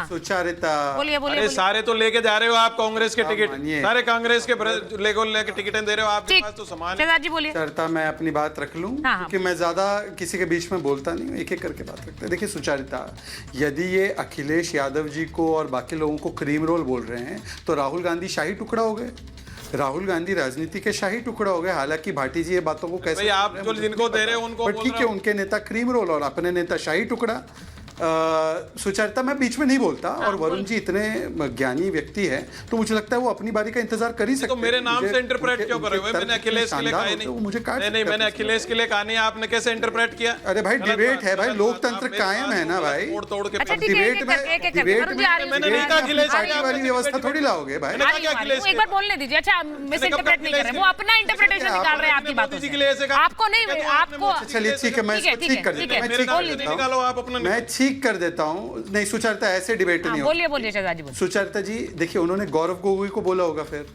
हाँ। सुचारिता। बोलिए बोलिए। अरे सारे तो लेके जा रहे हो आप कांग्रेस के टिकट, सारे कांग्रेस के लेके टिकटें दे रहे हो, आपके पास तो समान है। शहजाद जी बोलिए। सुचारिता, मैं अपनी बात रख लूं क्योंकि मैं ज्यादा किसी के बीच में बोलता नहीं हूँ, एक एक करके बात रखते हैं। देखिए सुचारिता, यदि ये अखिलेश यादव जी को और बाकी लोगों को क्रीम रोल बोल रहे हैं तो राहुल गांधी शाही टुकड़ा हो गए। राहुल गांधी राजनीति के शाही टुकड़ा हो गए। हालांकि भाटी जी ये बातों को कैसे आप जो जिनको दे रहे हो उनको ठीक है, उनके नेता क्रीम रोल और अपने नेता शाही टुकड़ा। सुचारिता, मैं बीच में नहीं बोलता और वरुण जी इतने ज्ञानी व्यक्ति है तो मुझे लगता है वो अपनी बारी का इंतजार कर ही सकते हैं। तो मेरे नाम से इंटरप्रेट क्यों कर रहे हो? मैंने अखिलेश के लिए कहा नहीं, मुझे नहीं, मैंने अखिलेश के लिए कहा नहीं, आपने कैसे इंटरप्रेट किया? अरे भाई डिबेट है भाई, लोकतंत्र कायम है ना भाई, तोड़ के डिबेट वाली व्यवस्था थोड़ी लाओगे भाई। एक बार बोलने दीजिए। अच्छा, मिस इंटरप्रेट नहीं कर रहे, वो अपना इंटरप्रेटेशन निकाल रहे हैं आपकी बातों से। आपको नहीं, आपको चलिए ठीक है, मैं ठीक कर देता हूँ, मैं ठीक कर देता हूँ। नहीं सुचारिता, ऐसे डिबेट नहीं बोलिए बोलिए शहजाद जी। सुचारिता जी देखिए, उन्होंने गौरव गोगोई को बोला होगा, फिर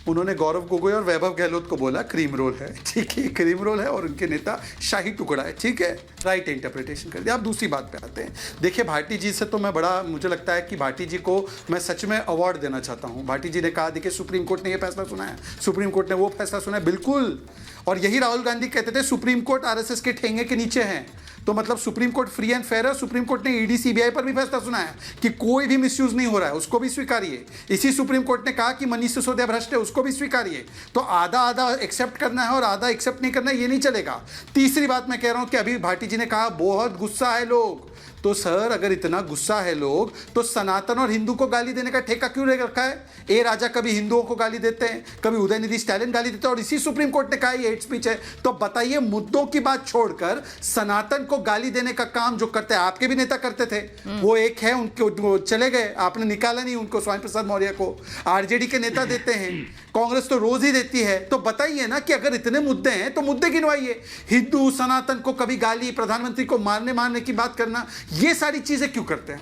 उन्होंने गौरव गोगोई और वैभव गहलोत को बोला क्रीम रोल है, ठीक है, क्रीम रोल है और उनके नेता शाही टुकड़ा है, ठीक है, राइट इंटरप्रिटेशन कर दिया। आप दूसरी बात पे आते हैं। देखिए भाटी जी से तो मैं बड़ा, मुझे लगता है कि भाटी जी को मैं सच में अवार्ड देना चाहता हूँ। भाटी जी ने कहा, देखिए सुप्रीम कोर्ट ने ये फैसला सुना है, सुप्रीम कोर्ट ने वो फैसला सुना है, बिल्कुल। और यही राहुल गांधी कहते थे सुप्रीम कोर्ट आरएसएस के ठेंगे के नीचे है, तो मतलब supreme court free and fair है। सुप्रीम कोर्ट ने ईडी सीबीआई पर भी फैसला सुना है कि कोई भी मिसयूज नहीं हो रहा है, उसको भी स्वीकारिए। इसी सुप्रीम कोर्ट ने कहा कि मनीष सिसोदिया भ्रष्ट है, उसको भी स्वीकारिए। तो आधा आधा एक्सेप्ट करना है और आधा एक्सेप्ट नहीं करना है, ये नहीं चलेगा। तीसरी बात मैं कह रहा हूं कि अभी भाटी जी ने कहा बहुत गुस्सा है लोग, तो सर अगर इतना गुस्सा है लोग तो सनातन और हिंदू को गाली देने का ठेका क्यों ले रखा है? ए राजा कभी हिंदुओं को गाली देते हैं, कभी उदयनिधि स्टालिन गाली देते हैं, और इसी सुप्रीम कोर्ट ने कहा ये हेट स्पीच है। तो बताइए, मुद्दों की बात छोड़कर सनातन को गाली देने का काम जो करते हैं, आपके भी नेता करते थे, वो एक है, उनको चले गए, आपने निकाला नहीं उनको, स्वामी प्रसाद मौर्य को। आरजेडी के नेता देते हैं, कांग्रेस तो रोज ही देती है। तो बताइए ना कि अगर इतने मुद्दे हैं तो मुद्दे गिनवाइए। हिंदू सनातन को कभी गाली, प्रधानमंत्री को मारने की बात करना, ये सारी चीजें क्यों करते हैं?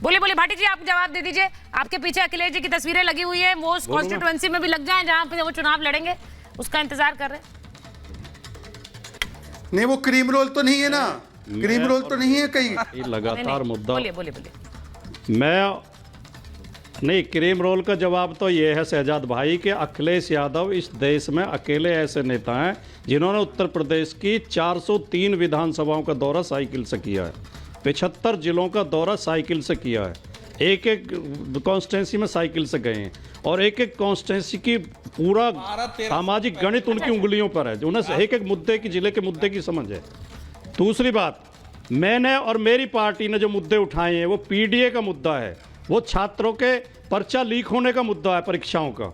बोलिए बोलिए भाटी जी, आप जवाब दे दीजिए। आपके पीछे अखिलेश जी की तस्वीरें लगी हुई है, वो उस कॉन्स्टिट्यूएंसी में भी लग जाएं जहां पे वो चुनाव लड़ेंगे, उसका इंतजार कर रहे हैं। नहीं, वो क्रीम रोल तो नहीं है ना, क्रीम रोल तो नहीं है कहीं। लगातार मुद्दा, बोलिए बोलिए बोलिए। मैं नहीं, क्रीम रोल का जवाब तो ये है शहजाद भाई कि अखिलेश यादव इस देश में अकेले ऐसे नेता हैं जिन्होंने उत्तर प्रदेश की 403 विधानसभाओं का दौरा साइकिल से किया है, 75 जिलों का दौरा साइकिल से किया है, एक एक कॉन्स्टिट्यूंसी में साइकिल से गए हैं, और एक एक कॉन्स्टिट्यूंसी की पूरा सामाजिक गणित उनकी उंगलियों पर है, उन्हें एक एक मुद्दे की, जिले के मुद्दे की समझ है। दूसरी बात, मैंने और मेरी पार्टी ने जो मुद्दे उठाए हैं वो पीडीए का मुद्दा है, वो छात्रों के पर्चा लीक होने का मुद्दा है, परीक्षाओं का,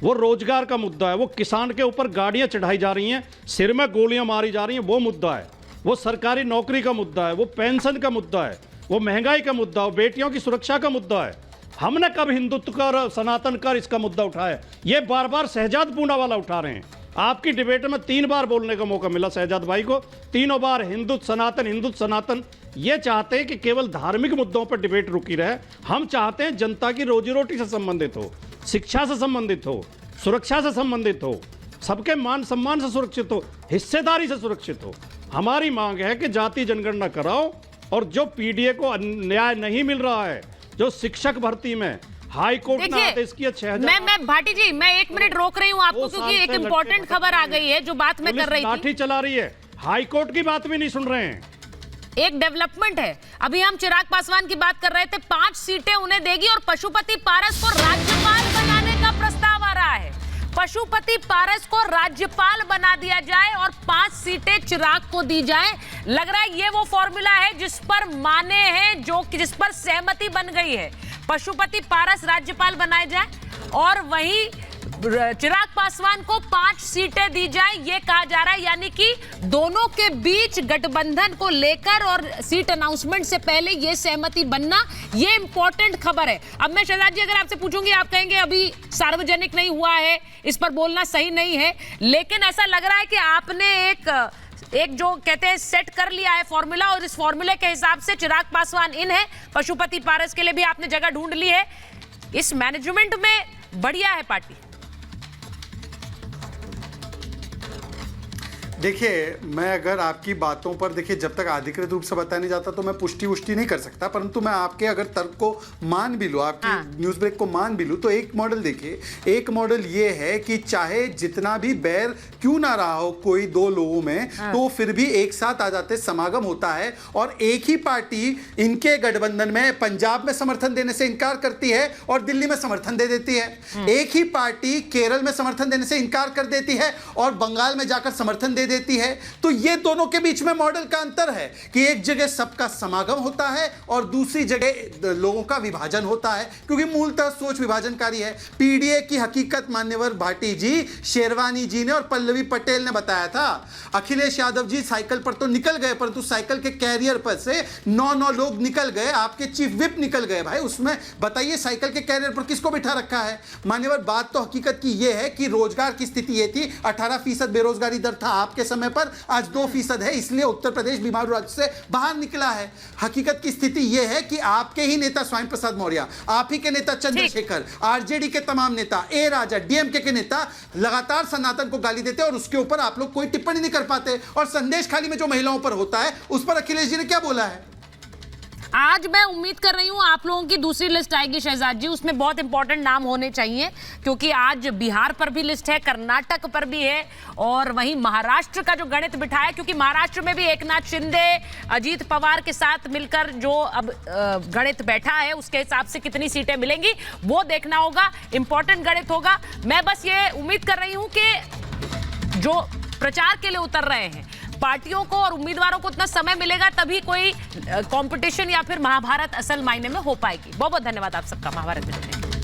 वो रोजगार का मुद्दा है, वो किसान के ऊपर गाड़ियां चढ़ाई जा रही हैं, सिर में गोलियां मारी जा रही हैं, वो मुद्दा है, वो सरकारी नौकरी का मुद्दा है, वो पेंशन का मुद्दा है, वो महंगाई का मुद्दा है, वो बेटियों की सुरक्षा का मुद्दा है। हमने कब हिंदुत्व का और सनातन का इसका मुद्दा उठाया? ये बार बार शहजाद पूना वाला उठा रहे हैं। आपकी डिबेट में 3 बार बोलने का मौका मिला शहजाद भाई को, तीनों बार हिंदुत्व सनातन। ये चाहते हैं कि केवल धार्मिक मुद्दों पर डिबेट रुकी रहे। हम चाहते हैं जनता की रोजी रोटी से संबंधित हो, शिक्षा से संबंधित हो, सुरक्षा से संबंधित हो, सबके मान सम्मान से सुरक्षित हो, हिस्सेदारी से सुरक्षित हो। हमारी मांग है कि जाति जनगणना कराओ, और जो पीडीए को न्याय नहीं मिल रहा है, जो शिक्षक भर्ती में हाई कोर्ट ने आदेश किया 6000। मैं भाटी जी, मैं 1 मिनट रोक रही हूँ आपको क्योंकि एक इंपॉर्टेंट खबर आ गई है जो बात मैं कर रही थी। लाठी चला रही है, हाई कोर्ट की बात भी नहीं सुन रहे हैं। एक डेवलपमेंट है, अभी हम चिराग पासवान की बात कर रहे थे, 5 सीटें उन्हें देगी और पशुपति पारस को राज्यपाल बनाने का प्रस्ताव आ रहा है। पशुपति पारस को राज्यपाल बना दिया जाए और 5 सीटें चिराग को दी जाए। लग रहा है ये वो फॉर्मूला है जिस पर माने हैं, जिस पर सहमति बन गई है। पशुपति पारस राज्यपाल बनाए जाए और वहीं चिराग पासवान को 5 सीटें दी जाए, ये कहा जा रहा है। यानी कि दोनों के बीच गठबंधन को लेकर और सीट अनाउंसमेंट से पहले ये सहमति बनना, ये इंपॉर्टेंट खबर है। अब मैं शहजाद जी अगर आपसे पूछूंगी, आप कहेंगे अभी सार्वजनिक नहीं हुआ है, इस पर बोलना सही नहीं है, लेकिन ऐसा लग रहा है कि आपने एक जो कहते हैं सेट कर लिया है फॉर्मूला, और इस फॉर्मूले के हिसाब से चिराग पासवान इन है, पशुपति पारस के लिए भी आपने जगह ढूंढ ली है। इस मैनेजमेंट में बढ़िया है पार्टी। देखिए, मैं अगर आपकी बातों पर, देखिए जब तक अधिकृत रूप से बताया नहीं जाता तो मैं पुष्टि नहीं कर सकता, परंतु मैं आपके अगर तर्क को मान भी लूँ, आपकी न्यूज़ ब्रेक को मान भी लूँ, तो एक मॉडल देखिए, एक मॉडल ये है कि चाहे जितना भी बैर क्यों ना रहा हो कोई दो लोगों में, तो फिर भी एक साथ आ जाते, समागम होता है और एक ही पार्टी इनके गठबंधन में पंजाब में समर्थन देने से इनकार करती है और दिल्ली में समर्थन दे देती है। एक ही पार्टी केरल में समर्थन देने से इनकार कर देती है और बंगाल में जाकर समर्थन दे देती है। तो ये दोनों के बीच में मॉडल का अंतर है कि एक जगह सबका समागम होता है और दूसरी जगह लोगों का विभाजन होता है, क्योंकि मूलतः सोच विभाजनकारी है। पीडीए की हकीकत मान्यवर भाटी जी, शेरवानी जी ने और पल्लवी पटेल ने बताया था। अखिलेश यादव जी साइकिल पर तो निकल गए, परंतु साइकिल के कैरियर पर से 9 लोग निकल गए, आपके चीफ विप निकल गए। भाई उसमें बताइए साइकिल के कैरियर पर किसको बिठा रखा है? मान्यवर बात तो हकीकत की यह है कि रोजगार की स्थिति यह थी, 18% बेरोजगारी दर था आपके समय पर, आज 2% है, इसलिए उत्तर प्रदेश बीमारू राज्य से बाहर निकला है। हकीकत की स्थिति यह है कि आपके ही नेता स्वामी प्रसाद मौर्य, आप ही के नेता चंद्रशेखर, आरजेडी के तमाम नेता, ए राजा, डीएमके के नेता लगातार सनातन को गाली देते और उसके ऊपर आप लोग कोई टिप्पणी नहीं कर पाते। और संदेश खाली में जो महिलाओं पर होता है उस पर अखिलेश जी ने क्या बोला है? आज मैं उम्मीद कर रही हूं आप लोगों की दूसरी लिस्ट आएगी शहजाद जी, उसमें बहुत इंपॉर्टेंट नाम होने चाहिए, क्योंकि आज बिहार पर भी लिस्ट है, कर्नाटक पर भी है और वहीं महाराष्ट्र का जो गणित बिठाया, क्योंकि महाराष्ट्र में भी एकनाथ शिंदे, अजीत पवार के साथ मिलकर जो अब गणित बैठा है उसके हिसाब से कितनी सीटें मिलेंगी वो देखना होगा, इंपॉर्टेंट गणित होगा। मैं बस ये उम्मीद कर रही हूं कि जो प्रचार के लिए उतर रहे हैं पार्टियों को और उम्मीदवारों को उतना समय मिलेगा तभी कोई कंपटीशन या फिर महाभारत असल मायने में हो पाएगी। बहुत बहुत धन्यवाद आप सबका महाभारत में जुड़ने के लिए।